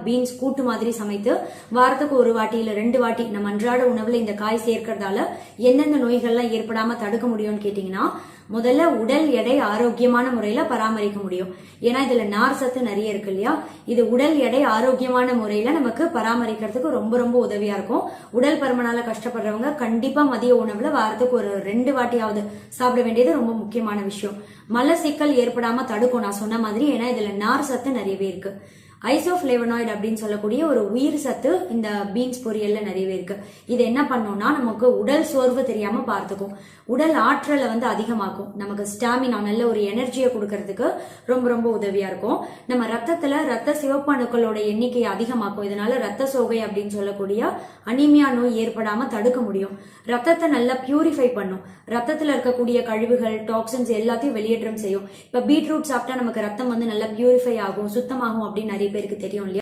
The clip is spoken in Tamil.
பீன்ஸ் கூட்டு மாதிரி சமைத்து வாரத்துக்கு ஒரு வாட்டி இல்ல 2 வாட்டி நம்ம அன்றாட உணவுல இந்த காய் சேர்க்கறதால எந்தெந்த நோய்கள்லாம் ஏற்படாம தடுக்க முடியும்னு கேட்டீங்கன்னா, முதல்ல உடல் எடை ஆரோக்கியமான முறையில பராமரிக்க முடியும். ஏன்னா இதுல நார் சத்து நிறைய இருக்கு இல்லையா. இது உடல் எடை ஆரோக்கியமான முறையில நமக்கு பராமரிக்கிறதுக்கு ரொம்ப ரொம்ப உதவியா இருக்கும். உடல் பருமனால கஷ்டப்படுறவங்க கண்டிப்பா மதிய உணவுல வாரத்துக்கு ஒரு 2 வாட்டியாவது சாப்பிட வேண்டியது ரொம்ப முக்கியமான விஷயம். மலச்சிக்கல் ஏற்படாம தடுக்கும் நான் சொன்ன மாதிரி. ஏன்னா இதுல நார் சத்து நிறையவே இருக்கு. ஐசோஃபிளேவனாய்டு அப்படின்னு சொல்லக்கூடிய ஒரு உயிர் சத்து இந்த பீன்ஸ் பொரியல்ல நிறையவே இருக்கு. இது என்ன பண்ணோம்னா நமக்கு உடல் சோர்வு தெரியாம பார்த்துக்கும், உடல் ஆற்றலை அதிகமாக்கும், நமக்கு ஸ்டாமினா நல்ல ஒரு எனர்ஜியை கொடுக்கறதுக்கு ரொம்ப ரொம்ப உதவியா இருக்கும். நம்ம ரத்தத்துல ரத்த சிவப்பு அணுக்களோட எண்ணிக்கையை அதிகமாக்கும். இதனால ரத்த சோகை அப்படின்னு சொல்லக்கூடிய அனீமியா நோய் ஏற்படாம தடுக்க முடியும். ரத்தத்தை நல்லா பியூரிஃபை பண்ணும். ரத்தத்துல இருக்கக்கூடிய கழிவுகள் டாக்ஸின்ஸ் எல்லாத்தையும் வெளியேற்றம் செய்யும். இப்ப பீட்ரூட் சாப்பிட்டா நமக்கு ரத்தம் நல்லா பியூரிஃபை ஆகும், சுத்தமாகும் அப்படின்னு நிறைய பேருக்கு தெரியும் இல்லையா.